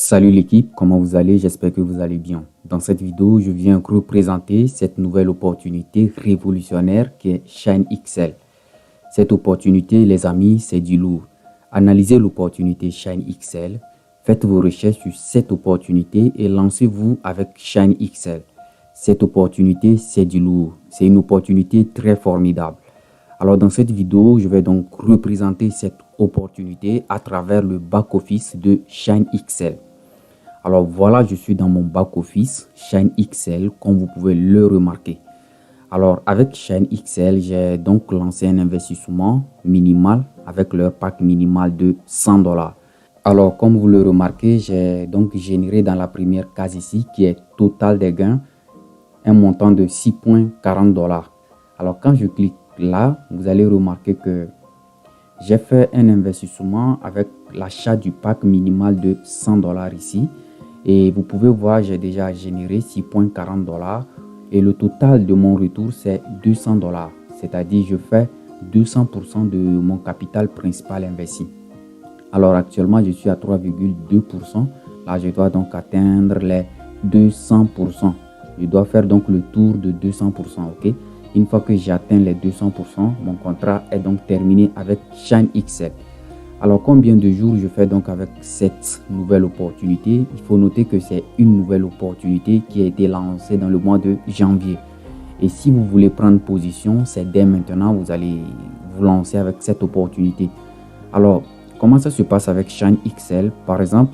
Salut l'équipe, comment vous allez? J'espère que vous allez bien. Dans cette vidéo, je viens vous présenter cette nouvelle opportunité révolutionnaire qui est Shine XL. Cette opportunité, les amis, c'est du lourd. Analysez l'opportunité Shine XL, faites vos recherches sur cette opportunité et lancez-vous avec Shine XL. Cette opportunité, c'est du lourd. C'est une opportunité très formidable. Alors dans cette vidéo, je vais donc représenter cette opportunité à travers le back-office de Shine XL. Alors voilà, je suis dans mon back-office Shine XL, comme vous pouvez le remarquer. Alors avec Shine XL, j'ai donc lancé un investissement minimal avec leur pack minimal de $100. Alors comme vous le remarquez, j'ai donc généré dans la première case ici qui est total des gains, un montant de $6.40. Alors quand je clique là, vous allez remarquer que j'ai fait un investissement avec l'achat du pack minimal de $100 ici. Et vous pouvez voir, j'ai déjà généré $6.40 et le total de mon retour, c'est $200. C'est-à-dire, je fais 200% de mon capital principal investi. Alors actuellement, je suis à 3,2%. Là, je dois donc atteindre les 200%. Je dois faire donc le tour de 200%, ok? Une fois que j'atteins les 200%, mon contrat est donc terminé avec Shine XL. Alors, combien de jours je fais donc avec cette nouvelle opportunité? Il faut noter que c'est une nouvelle opportunité qui a été lancée dans le mois de janvier. Et si vous voulez prendre position, c'est dès maintenant, vous allez vous lancer avec cette opportunité. Alors, comment ça se passe avec Shine XL? Par exemple,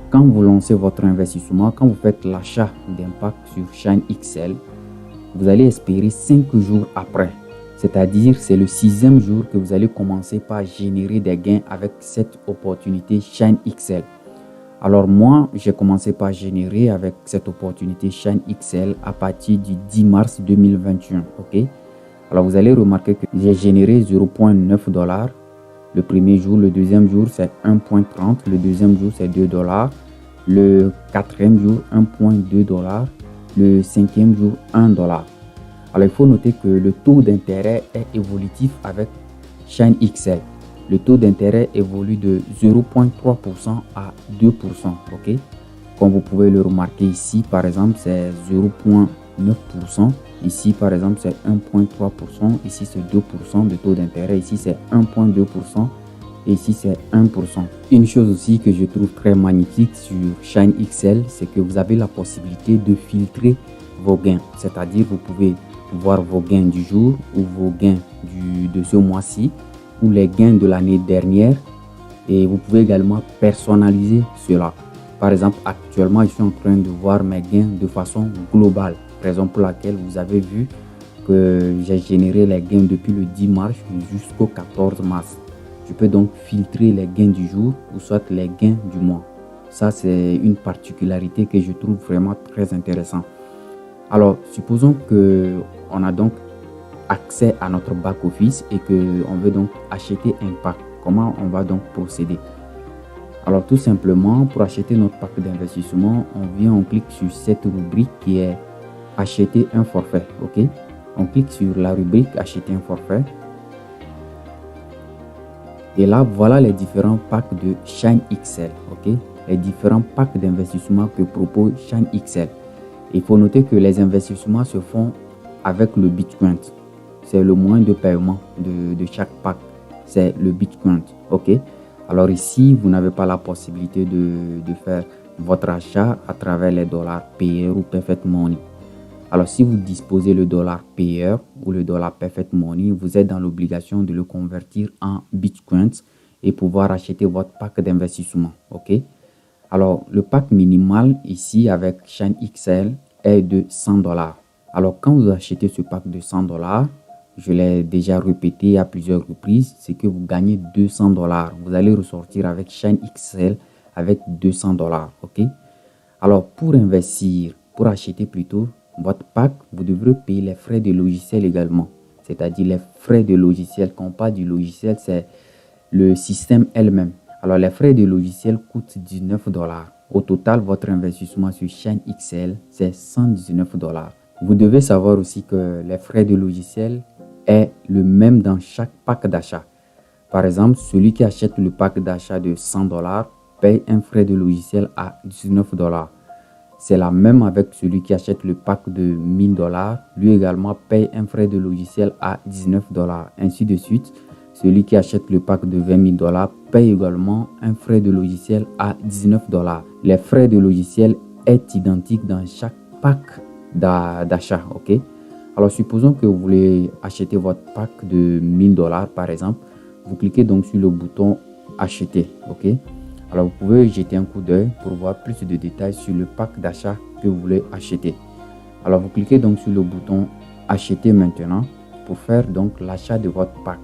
quand vous lancez votre investissement, quand vous faites l'achat d'un pack sur Shine XL, vous allez espérer 5 jours après. C'est-à-dire, c'est le 6e jour que vous allez commencer par générer des gains avec cette opportunité Shine XL. Alors moi, j'ai commencé par générer avec cette opportunité Shine XL à partir du 10 mars 2021. Ok. Alors vous allez remarquer que j'ai généré $0.9. Le premier jour, le deuxième jour, c'est 1.30. Le deuxième jour, c'est $2. Le quatrième jour, 1.2. Le cinquième jour, $1. Alors, il faut noter que le taux d'intérêt est évolutif avec Shine XL. Le taux d'intérêt évolue de 0.3% à 2%. Ok? Comme vous pouvez le remarquer ici, par exemple, c'est 0.9%. Ici, par exemple, c'est 1.3%. Ici, c'est 2% de taux d'intérêt. Ici, c'est 1.2%. Et ici, c'est 1%. Une chose aussi que je trouve très magnifique sur Shine XL, c'est que vous avez la possibilité de filtrer vos gains. C'est-à-dire, vous pouvez voir vos gains du jour ou vos gains de ce mois-ci ou les gains de l'année dernière, et vous pouvez également personnaliser cela. Par exemple, actuellement, je suis en train de voir mes gains de façon globale, raison pour laquelle vous avez vu que j'ai généré les gains depuis le 10 mars jusqu'au 14 mars. Je peux donc filtrer les gains du jour ou soit les gains du mois. Ça, c'est une particularité que je trouve vraiment très intéressante. Alors, supposons qu'on a donc accès à notre back-office et qu'on veut donc acheter un pack. Comment on va donc procéder? Alors, tout simplement, pour acheter notre pack d'investissement, on clique sur cette rubrique qui est acheter un forfait. Ok? On clique sur la rubrique acheter un forfait. Et là, voilà les différents packs de Shine XL. Ok? Les différents packs d'investissement que propose Shine XL. Il faut noter que les investissements se font avec le Bitcoin. C'est le moyen de paiement de chaque pack. C'est le Bitcoin. Ok. Alors ici, vous n'avez pas la possibilité de faire votre achat à travers les dollars payeurs ou Perfect Money. Alors si vous disposez le dollar payeur ou le dollar Perfect Money, vous êtes dans l'obligation de le convertir en Bitcoin et pouvoir acheter votre pack d'investissement. Ok. Alors, le pack minimal ici avec Shine XL est de $100. Alors, quand vous achetez ce pack de $100, je l'ai déjà répété à plusieurs reprises, c'est que vous gagnez $200. Vous allez ressortir avec Shine XL avec $200. Ok? Alors, pour investir, pour acheter plutôt votre pack, vous devrez payer les frais de logiciel également. C'est-à-dire les frais de logiciel. Quand on parle du logiciel, c'est le système elle-même. Alors, les frais de logiciel coûtent $19. Au total, votre investissement sur Shine XL, c'est $119. Vous devez savoir aussi que les frais de logiciel est le même dans chaque pack d'achat. Par exemple, celui qui achète le pack d'achat de $100 paye un frais de logiciel à 19 $. C'est la même avec celui qui achète le pack de 1000 $. Lui également paye un frais de logiciel à 19 $. Ainsi de suite, celui qui achète le pack de 20 000 $ paye également un frais de logiciel à 19 $. Les frais de logiciel est identique dans chaque pack d'achat, ok? Alors, supposons que vous voulez acheter votre pack de 1000 $ par exemple. Vous cliquez donc sur le bouton acheter, ok? Alors, vous pouvez jeter un coup d'œil pour voir plus de détails sur le pack d'achat que vous voulez acheter. Alors, vous cliquez donc sur le bouton acheter maintenant pour faire donc l'achat de votre pack.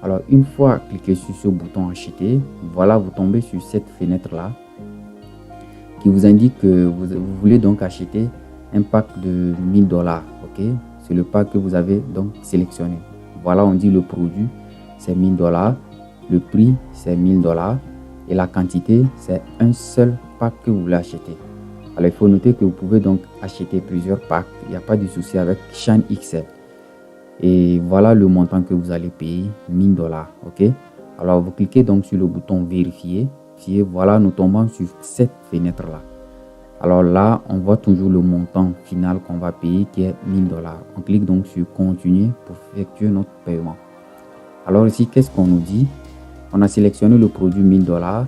Alors, une fois cliqué sur ce bouton acheter, voilà, vous tombez sur cette fenêtre là qui vous indique que vous voulez donc acheter un pack de 1000 $, ok? C'est le pack que vous avez donc sélectionné. Voilà, on dit le produit c'est 1000 $, le prix c'est 1000 $ et la quantité c'est un seul pack que vous voulez acheter. Alors, il faut noter que vous pouvez donc acheter plusieurs packs, il n'y a pas de souci avec Shine XL. Et voilà le montant que vous allez payer, 1000 $, ok? Alors, vous cliquez donc sur le bouton vérifier. Voilà, nous tombons sur cette fenêtre là. Alors là, on voit toujours le montant final qu'on va payer qui est 1000 $. On clique donc sur continuer pour effectuer notre paiement. Alors ici, qu'est-ce qu'on nous dit? On a sélectionné le produit 1000 $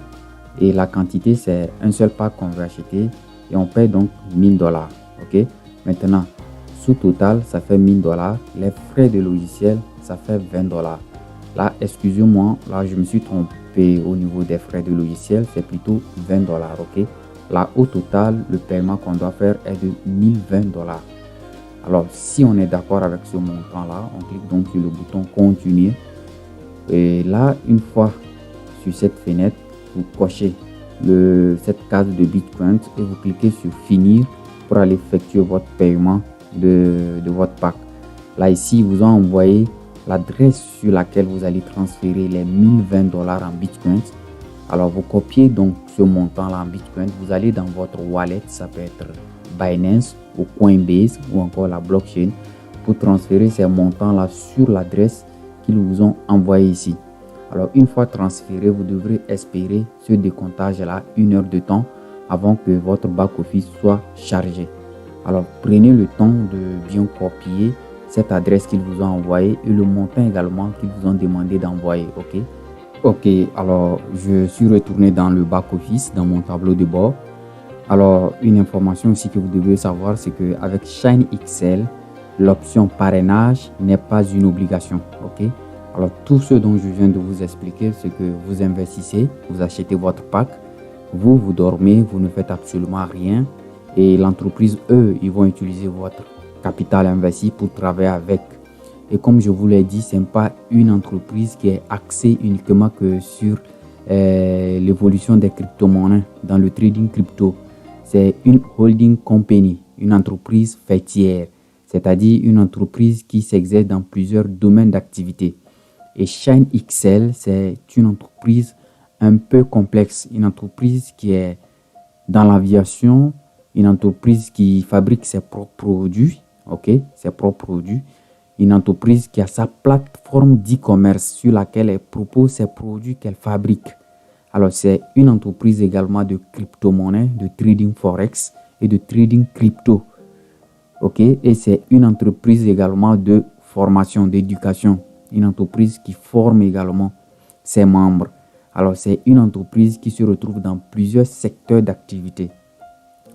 et la quantité c'est un seul pack qu'on veut acheter et on paye donc 1000 $, ok? Maintenant, sous total, ça fait 1000 $. Les frais de logiciel, ça fait 20 $. Là, excusez-moi, là, je me suis trompé au niveau des frais de logiciel. C'est plutôt 20 $, ok? Là, au total, le paiement qu'on doit faire est de 1020 $. Alors, si on est d'accord avec ce montant-là, on clique donc sur le bouton continuer. Et là, une fois sur cette fenêtre, vous cochez cette case de Bitcoin et vous cliquez sur finir pour aller effectuer votre paiement de votre pack. Là, ici, ils vous ont envoyé l'adresse sur laquelle vous allez transférer les 1020 $ en Bitcoin. Alors, vous copiez donc ce montant-là en Bitcoin. Vous allez dans votre wallet, ça peut être Binance ou Coinbase ou encore la blockchain pour transférer ces montants-là sur l'adresse qu'ils vous ont envoyé ici. Alors, une fois transféré, vous devrez espérer ce décomptage-là 1 heure de temps avant que votre back-office soit chargé. Alors, prenez le temps de bien copier cette adresse qu'ils vous ont envoyée et le montant également qu'ils vous ont demandé d'envoyer, ok? Ok, alors je suis retourné dans le back-office, dans mon tableau de bord. Alors, une information aussi que vous devez savoir, c'est qu'avec Shine XL, l'option parrainage n'est pas une obligation, ok? Alors, tout ce dont je viens de vous expliquer, c'est que vous investissez, vous achetez votre pack, vous dormez, vous ne faites absolument rien et l'entreprise, eux, ils vont utiliser votre capital investi pour travailler avec. Et comme je vous l'ai dit, ce n'est pas une entreprise qui est axée uniquement que sur l'évolution des crypto-monnaies dans le trading crypto. C'est une holding company, une entreprise faîtière, c'est-à-dire une entreprise qui s'exerce dans plusieurs domaines d'activité. Et Shine XL, c'est une entreprise un peu complexe, une entreprise qui est dans l'aviation, une entreprise qui fabrique ses propres produits, ok, ses propres produits, une entreprise qui a sa plateforme d'e-commerce sur laquelle elle propose ses produits qu'elle fabrique. Alors, c'est une entreprise également de crypto-monnaie, de trading forex et de trading crypto, ok, et c'est une entreprise également de formation, d'éducation, une entreprise qui forme également ses membres. Alors, c'est une entreprise qui se retrouve dans plusieurs secteurs d'activité.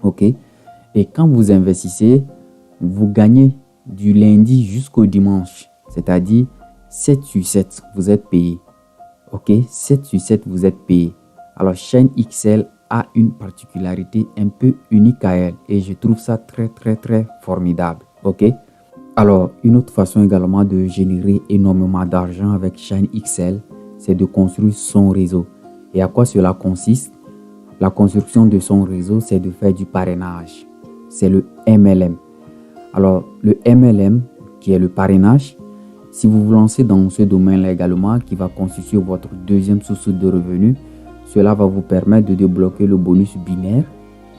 Ok? Et quand vous investissez, vous gagnez du lundi jusqu'au dimanche. C'est-à-dire 7 sur 7, vous êtes payé. Ok? 7 sur 7, vous êtes payé. Alors, Shine XL a une particularité un peu unique à elle. Et je trouve ça très, très, très formidable. Ok? Alors, une autre façon également de générer énormément d'argent avec Shine XL, c'est de construire son réseau. Et à quoi cela consiste? La construction de son réseau, c'est de faire du parrainage. C'est le MLM. Alors, le MLM, qui est le parrainage, si vous vous lancez dans ce domaine-là également, qui va constituer votre deuxième source de revenus, cela va vous permettre de débloquer le bonus binaire,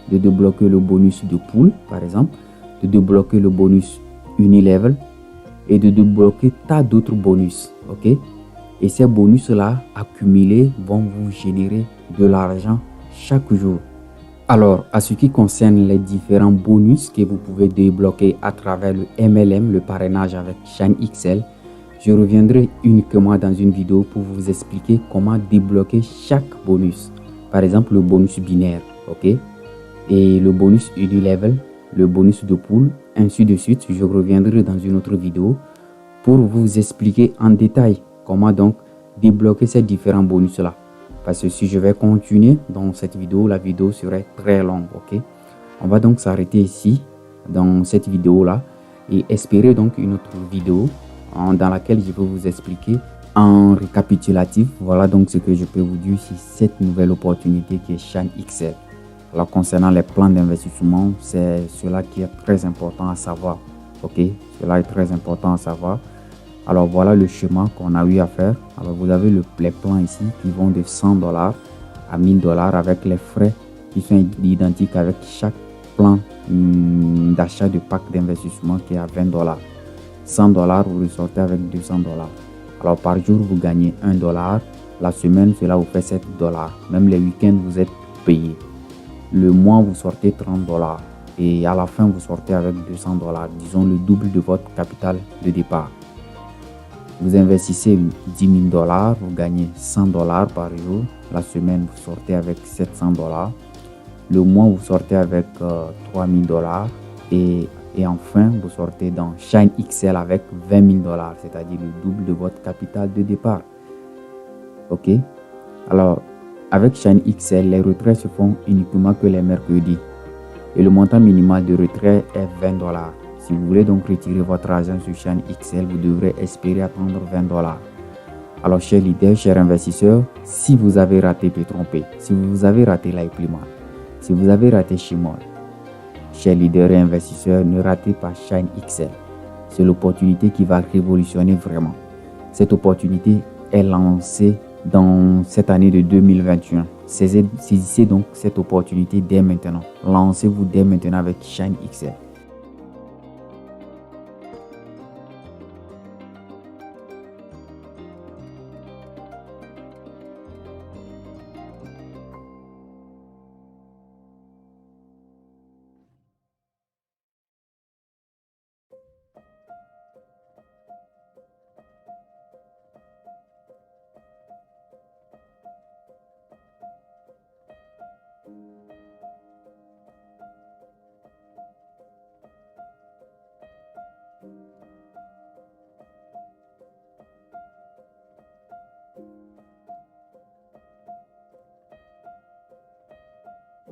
de débloquer le bonus de pool, par exemple, de débloquer le bonus Unilevel et de débloquer tas d'autres bonus, ok? Et ces bonus-là, accumulés, vont vous générer de l'argent chaque jour. Alors, à ce qui concerne les différents bonus que vous pouvez débloquer à travers le MLM, le parrainage avec ShineXL, je reviendrai uniquement dans une vidéo pour vous expliquer comment débloquer chaque bonus. Par exemple, le bonus binaire, ok? Et le bonus unilevel, le bonus de pool, ainsi de suite. Je reviendrai dans une autre vidéo pour vous expliquer en détail comment donc débloquer ces différents bonus-là. Parce que si je vais continuer dans cette vidéo, la vidéo serait très longue, ok? On va donc s'arrêter ici, dans cette vidéo-là, et espérer donc une autre vidéo dans laquelle je vais vous expliquer en récapitulatif. Voilà donc ce que je peux vous dire sur cette nouvelle opportunité qui est ShineXL. Alors concernant les plans d'investissement, c'est cela qui est très important à savoir. Ok, cela est très important à savoir. Alors voilà le schéma qu'on a eu à faire. Alors vous avez les plans ici qui vont de $100 à $1000 avec les frais qui sont identiques avec chaque plan d'achat de pack d'investissement qui est à $20. $100, vous ressortez avec $200. Alors par jour, vous gagnez $1. La semaine, cela vous fait $7. Même les week-ends, vous êtes payé. Le mois, vous sortez $30. Et à la fin, vous sortez avec $200. Disons le double de votre capital de départ. Vous investissez $10 000, vous gagnez $100 par jour. La semaine, vous sortez avec $700. Le mois, vous sortez avec $3000. Et enfin, vous sortez dans ShineXL avec $20 000, c'est-à-dire le double de votre capital de départ. Ok? Alors, avec ShineXL, les retraits se font uniquement que les mercredis. Et le montant minimal de retrait est $20. Si vous voulez donc retirer votre argent sur ShineXL, vous devrez espérer attendre $20. Alors, chers leaders, chers investisseurs, si vous avez raté Petron-P, si vous avez raté Liveplymouth, si vous avez raté Shimol, chers leaders et investisseurs, ne ratez pas ShineXL. C'est l'opportunité qui va révolutionner vraiment. Cette opportunité est lancée dans cette année de 2021. Saisissez donc cette opportunité dès maintenant. Lancez-vous dès maintenant avec ShineXL.